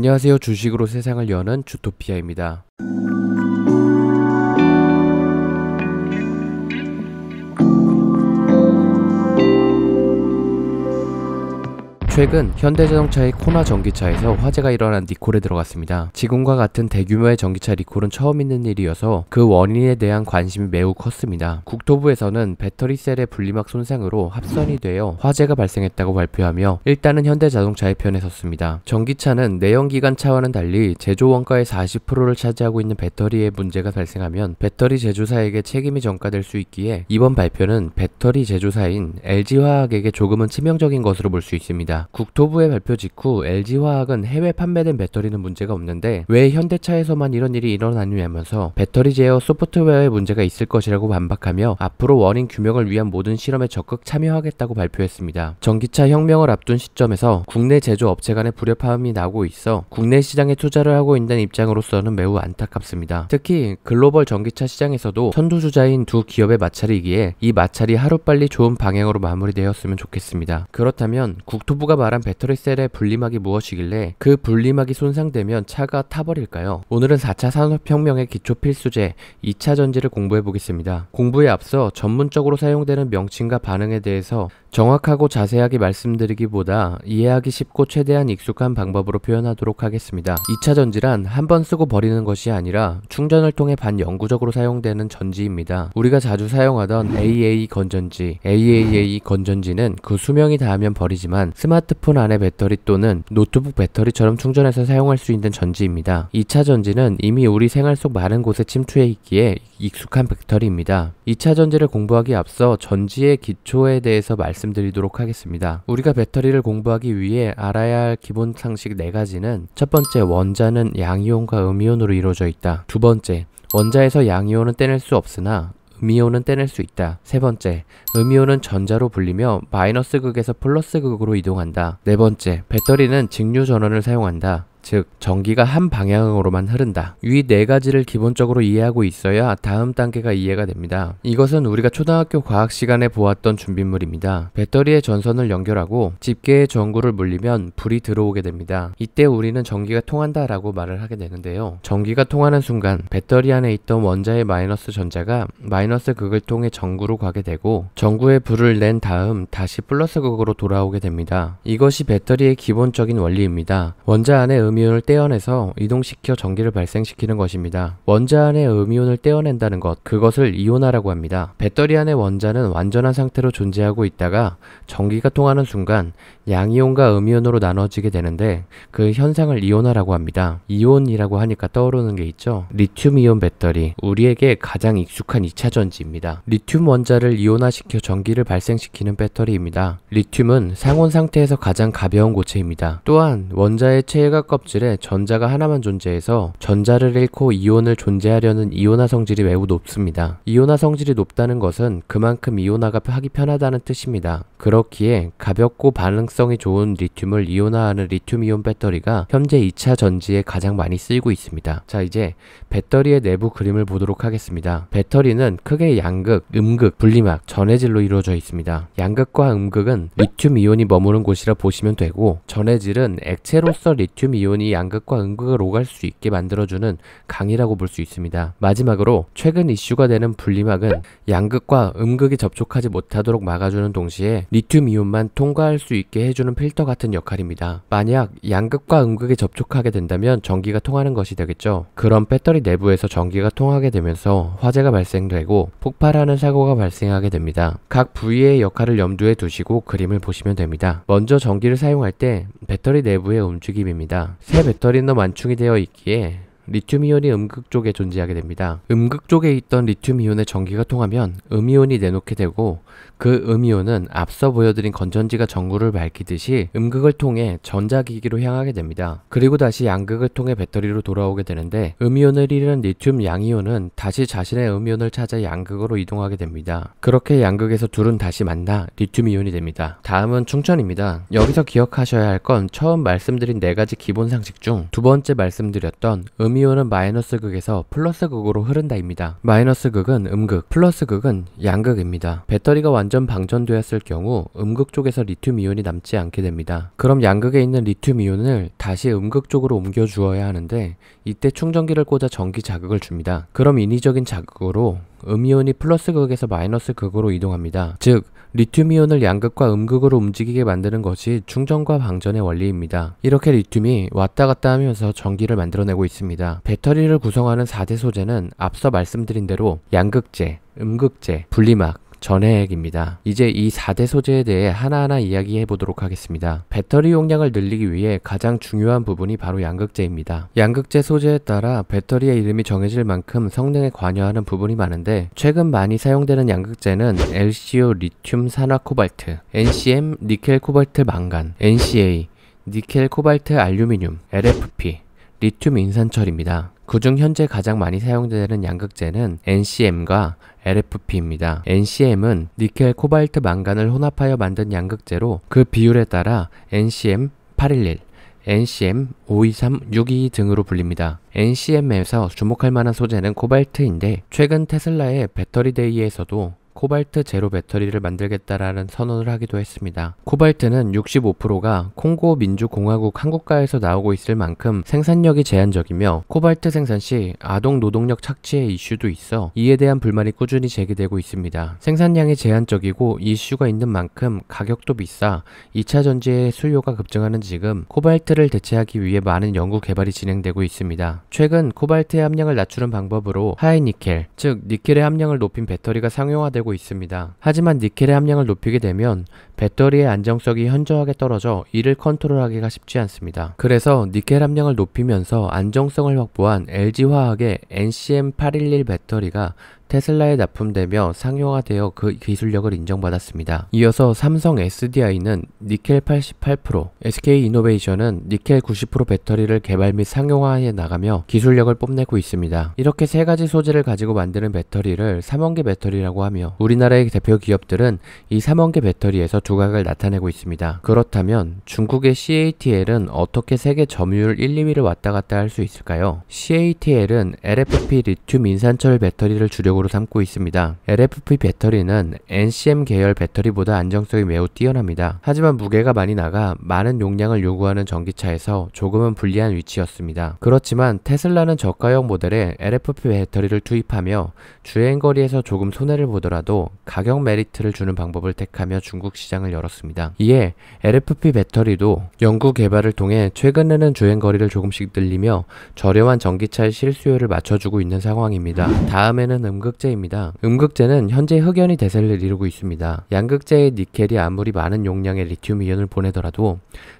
안녕하세요. 주식으로 세상을 여는 주토피아입니다. 최근 현대자동차의 코나 전기차에서 화재가 일어난 리콜에 들어갔습니다. 지금과 같은 대규모의 전기차 리콜은 처음 있는 일이어서 그 원인에 대한 관심이 매우 컸습니다. 국토부에서는 배터리셀의 분리막 손상으로 합선이 되어 화재가 발생했다고 발표하며 일단은 현대자동차의 편에 섰습니다. 전기차는 내연기관 차와는 달리 제조 원가의 40%를 차지하고 있는 배터리에 문제가 발생하면 배터리 제조사에게 책임이 전가될 수 있기에 이번 발표는 배터리 제조사인 LG화학에게 조금은 치명적인 것으로 볼 수 있습니다. 국토부의 발표 직후 LG화학은 해외 판매된 배터리는 문제가 없는데 왜 현대차에서만 이런 일이 일어나느냐면서 배터리 제어 소프트웨어에 문제가 있을 것이라고 반박하며 앞으로 원인 규명을 위한 모든 실험에 적극 참여하겠다고 발표했습니다. 전기차 혁명을 앞둔 시점에서 국내 제조업체 간의 불협화음이 나고 있어 국내 시장에 투자를 하고 있는 입장으로서는 매우 안타깝습니다. 특히 글로벌 전기차 시장에서도 선두주자인 두 기업의 마찰이기에 이 마찰이 하루빨리 좋은 방향으로 마무리되었으면 좋겠습니다. 그렇다면 국토부가 말한 배터리셀의 분리막이 무엇이길래 그 분리막이 손상되면 차가 타버릴까요? 오늘은 4차 산업혁명의 기초 필수제 2차 전지를 공부해 보겠습니다. 공부에 앞서 전문적으로 사용되는 명칭과 반응에 대해서 정확하고 자세하게 말씀드리기보다 이해하기 쉽고 최대한 익숙한 방법으로 표현하도록 하겠습니다. 2차 전지란 한 번 쓰고 버리는 것이 아니라 충전을 통해 반영구적으로 사용되는 전지입니다. 우리가 자주 사용하던 AA 건전지, AAA 건전지는 그 수명이 닿으면 버리지만 스마트폰 안의 배터리 또는 노트북 배터리처럼 충전해서 사용할 수 있는 전지입니다. 2차 전지는 이미 우리 생활 속 많은 곳에 침투해 있기에 익숙한 배터리입니다. 2차 전지를 공부하기 앞서 전지의 기초에 대해서 말씀드리도록 하겠습니다. 우리가 배터리를 공부하기 위해 알아야 할 기본 상식 4가지는 첫 번째, 원자는 양이온과 음이온으로 이루어져 있다. 두 번째, 원자에서 양이온은 떼낼 수 없으나 음이온은 떼낼 수 있다. 세 번째, 음이온은 전자로 불리며 마이너스 극에서 플러스 극으로 이동한다. 네 번째, 배터리는 직류 전원을 사용한다. 즉, 전기가 한 방향으로만 흐른다. 이 4가지를 기본적으로 이해하고 있어야 다음 단계가 이해가 됩니다. 이것은 우리가 초등학교 과학 시간에 보았던 준비물입니다. 배터리의 전선을 연결하고 집게의 전구를 물리면 불이 들어오게 됩니다. 이때 우리는 전기가 통한다 라고 말을 하게 되는데요. 전기가 통하는 순간 배터리 안에 있던 원자의 마이너스 전자가 마이너스 극을 통해 전구로 가게 되고 전구에 불을 낸 다음 다시 플러스 극으로 돌아오게 됩니다. 이것이 배터리의 기본적인 원리입니다. 원자 안에 음이온을 떼어내서 이동시켜 전기를 발생시키는 것입니다. 원자 안에 음이온을 떼어낸다는 것, 그것을 이온화라고 합니다. 배터리 안의 원자는 완전한 상태로 존재하고 있다가 전기가 통하는 순간 양이온과 음이온으로 나눠지게 되는데 그 현상을 이온화라고 합니다. 이온이라고 하니까 떠오르는 게 있죠. 리튬이온 배터리, 우리에게 가장 익숙한 2차 전지입니다. 리튬 원자를 이온화시켜 전기를 발생시키는 배터리입니다. 리튬은 상온 상태에서 가장 가벼운 고체입니다. 또한 원자의 체외각 껍질에 전자가 하나만 존재해서 전자를 잃고 이온을 존재하려는 이온화 성질이 매우 높습니다. 이온화 성질이 높다는 것은 그만큼 이온화가 하기 편하다는 뜻입니다. 그렇기에 가볍고 반응성이 좋은 리튬을 이온화하는 리튬이온 배터리가 현재 2차 전지에 가장 많이 쓰이고 있습니다. 자, 이제 배터리의 내부 그림을 보도록 하겠습니다. 배터리는 크게 양극, 음극, 분리막, 전해질로 이루어져 있습니다. 양극과 음극은 리튬 이온이 머무는 곳이라 보시면 되고, 전해질은 액체로서 리튬 이온이 양극과 음극을 오갈 수 있게 만들어주는 강이라고 볼 수 있습니다. 마지막으로 최근 이슈가 되는 분리막은 양극과 음극이 접촉하지 못하도록 막아주는 동시에 리튬 이온만 통과할 수 있게 해주는 필터 같은 역할입니다. 만약 양극과 음극이 접촉하게 된다면 전기가 통하는 것이 되겠죠. 그럼 배터리 내부에서 전기가 통하게 되면서 화재가 발생되고 폭발하는 사고가 발생하게 됩니다. 각 부위의 역할을 염두에 두시고 그림을 보시면 됩니다. 먼저 전기를 사용할 때 배터리 내부의 움직임입니다. 새 배터리는 완충이 되어 있기에 리튬이온이 음극 쪽에 존재하게 됩니다. 음극 쪽에 있던 리튬이온의 전기가 통하면 음이온이 내놓게 되고 그 음이온은 앞서 보여드린 건전지가 전구를 밝히듯이 음극을 통해 전자기기로 향하게 됩니다. 그리고 다시 양극을 통해 배터리로 돌아오게 되는데 음이온을 잃은 리튬 양이온은 다시 자신의 음이온을 찾아 양극으로 이동하게 됩니다. 그렇게 양극에서 둘은 다시 만나 리튬이온이 됩니다. 다음은 충전입니다. 여기서 기억하셔야 할 건 처음 말씀드린 4가지 기본 상식 중 두 번째 말씀드렸던 음이온은 마이너스 극에서 플러스 극으로 흐른다입니다. 마이너스 극은 음극, 플러스 극은 양극입니다. 배터리가 완전 방전되었을 경우 음극 쪽에서 리튬 이온이 남지 않게 됩니다. 그럼 양극에 있는 리튬 이온을 다시 음극 쪽으로 옮겨 주어야 하는데 이때 충전기를 꽂아 전기 자극을 줍니다. 그럼 인위적인 자극으로 음이온이 플러스 극에서 마이너스 극으로 이동합니다. 즉 리튬 이온을 양극과 음극으로 움직이게 만드는 것이 충전과 방전의 원리입니다. 이렇게 리튬이 왔다 갔다 하면서 전기를 만들어내고 있습니다. 배터리를 구성하는 4대 소재는 앞서 말씀드린 대로 양극재, 음극재, 분리막, 전해액입니다. 이제 이 4대 소재에 대해 하나하나 이야기해 보도록 하겠습니다. 배터리 용량을 늘리기 위해 가장 중요한 부분이 바로 양극재입니다. 양극재 소재에 따라 배터리의 이름이 정해질 만큼 성능에 관여하는 부분이 많은데 최근 많이 사용되는 양극재는 LCO 리튬 산화 코발트, NCM 니켈 코발트 망간, NCA 니켈 코발트 알루미늄, LFP 리튬 인산철입니다. 그중 현재 가장 많이 사용되는 양극재는 NCM과 LFP입니다. NCM은 니켈, 코발트, 망간을 혼합하여 만든 양극재로 그 비율에 따라 NCM 811, NCM 523, 622 등으로 불립니다. NCM에서 주목할 만한 소재는 코발트인데 최근 테슬라의 배터리 데이에서도 코발트 제로 배터리를 만들겠다라는 선언을 하기도 했습니다. 코발트는 65%가 콩고 민주공화국 한국가에서 나오고 있을 만큼 생산력이 제한적이며 코발트 생산 시 아동 노동력 착취의 이슈도 있어 이에 대한 불만이 꾸준히 제기되고 있습니다. 생산량이 제한적이고 이슈가 있는 만큼 가격도 비싸 2차 전지의 수요가 급증하는 지금 코발트를 대체하기 위해 많은 연구 개발이 진행되고 있습니다. 최근 코발트의 함량을 낮추는 방법으로 하이니켈, 즉 니켈의 함량을 높인 배터리가 상용화되고 있습니다. 하지만 니켈의 함량을 높이게 되면 배터리의 안정성이 현저하게 떨어져 이를 컨트롤하기가 쉽지 않습니다. 그래서 니켈 함량을 높이면서 안정성을 확보한 LG화학의 NCM811 배터리가 테슬라에 납품되며 상용화되어 그 기술력을 인정받았습니다. 이어서 삼성 SDI는 니켈 88%, SK이노베이션은 니켈 90% 배터리를 개발 및 상용화해 나가며 기술력을 뽐내고 있습니다. 이렇게 세 가지 소재를 가지고 만드는 배터리를 3원계 배터리라고 하며 우리나라의 대표 기업들은 이 3원계 배터리에서 두각을 나타내고 있습니다. 그렇다면 중국의 CATL은 어떻게 세계 점유율 1, 2위를 왔다 갔다 할 수 있을까요? CATL은 LFP 리튬 인산철 배터리를 주력으로 삼고 있습니다. LFP 배터리는 NCM 계열 배터리보다 안정성이 매우 뛰어납니다. 하지만 무게가 많이 나가 많은 용량을 요구하는 전기차에서 조금은 불리한 위치였습니다. 그렇지만 테슬라는 저가형 모델에 LFP 배터리를 투입하며 주행거리에서 조금 손해를 보더라도 가격 메리트를 주는 방법을 택하며 중국 시장을 열었습니다. 이에 LFP 배터리도 연구 개발을 통해 최근에는 주행거리를 조금씩 늘리며 저렴한 전기차의 실수요를 맞춰주고 있는 상황입니다. 다음에는 음극재입니다. 음극재는 현재 흑연이 대세를 이루고 있습니다. 양극재의 니켈이 아무리 많은 용량의 리튬 이온을 보내더라도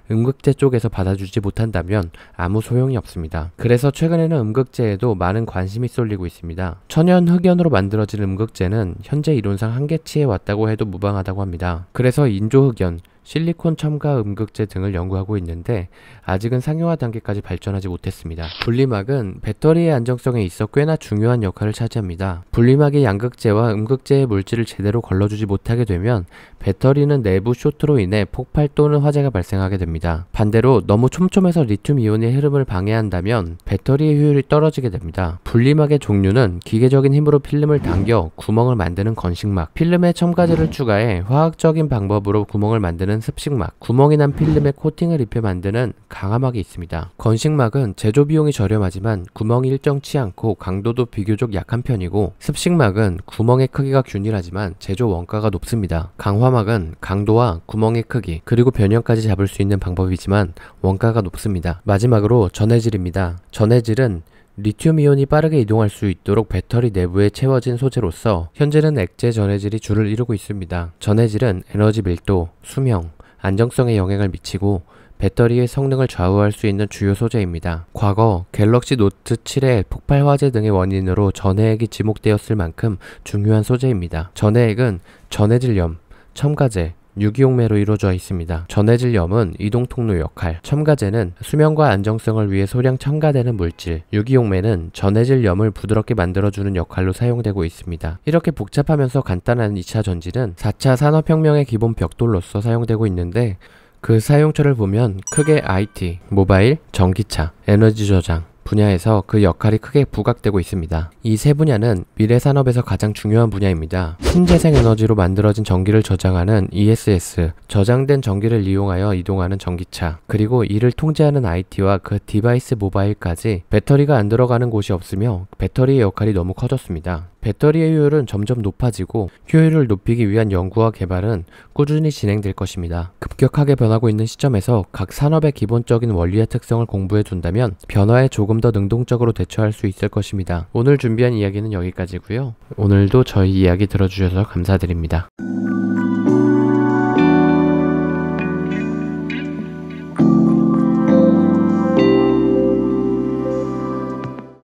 음극재 쪽에서 받아주지 못한다면 아무 소용이 없습니다. 그래서 최근에는 음극재에도 많은 관심이 쏠리고 있습니다. 천연 흑연으로 만들어진 음극재는 현재 이론상 한계치에 왔다고 해도 무방하다고 합니다. 그래서 인조 흑연, 실리콘 첨가 음극재 등을 연구하고 있는데 아직은 상용화 단계까지 발전하지 못했습니다. 분리막은 배터리의 안정성에 있어 꽤나 중요한 역할을 차지합니다. 분리막이 양극재와 음극재의 물질을 제대로 걸러주지 못하게 되면 배터리는 내부 쇼트로 인해 폭발 또는 화재가 발생하게 됩니다. 반대로 너무 촘촘해서 리튬 이온의 흐름을 방해한다면 배터리의 효율이 떨어지게 됩니다. 분리막의 종류는 기계적인 힘으로 필름을 당겨 구멍을 만드는 건식막, 필름에 첨가제를 추가해 화학적인 방법으로 구멍을 만드는 습식막, 구멍이 난 필름에 코팅을 입혀 만드는 강화막이 있습니다. 건식막은 제조 비용이 저렴하지만 구멍이 일정치 않고 강도도 비교적 약한 편이고, 습식막은 구멍의 크기가 균일하지만 제조 원가가 높습니다. 강화막은 강도와 구멍의 크기 그리고 변형까지 잡을 수 있는 방법이지만 원가가 높습니다. 마지막으로 전해질입니다. 전해질은 리튬 이온이 빠르게 이동할 수 있도록 배터리 내부에 채워진 소재로서 현재는 액체 전해질이 주를 이루고 있습니다. 전해질은 에너지 밀도, 수명, 안정성에 영향을 미치고 배터리의 성능을 좌우할 수 있는 주요 소재입니다. 과거 갤럭시 노트 7의 폭발 화재 등의 원인으로 전해액이 지목되었을 만큼 중요한 소재입니다. 전해액은 전해질염, 첨가제, 유기용매로 이루어져 있습니다. 전해질염은 이동통로 역할, 첨가제는 수명과 안정성을 위해 소량 첨가되는 물질, 유기용매는 전해질염을 부드럽게 만들어주는 역할로 사용되고 있습니다. 이렇게 복잡하면서 간단한 2차 전지는 4차 산업혁명의 기본 벽돌로서 사용되고 있는데 그 사용처를 보면 크게 IT, 모바일, 전기차, 에너지 저장, 분야에서 그 역할이 크게 부각되고 있습니다. 이 세 분야는 미래 산업에서 가장 중요한 분야입니다. 신재생 에너지로 만들어진 전기를 저장하는 ESS, 저장된 전기를 이용하여 이동하는 전기차, 그리고 이를 통제하는 IT와 그 디바이스 모바일까지 배터리가 안 들어가는 곳이 없으며 배터리의 역할이 너무 커졌습니다. 배터리의 효율은 점점 높아지고 효율을 높이기 위한 연구와 개발은 꾸준히 진행될 것입니다. 급격하게 변하고 있는 시점에서 각 산업의 기본적인 원리의 특성을 공부해 둔다면 변화에 조금 더 능동적으로 대처할 수 있을 것입니다. 오늘 준비한 이야기는 여기까지고요. 오늘도 저희 이야기 들어주셔서 감사드립니다.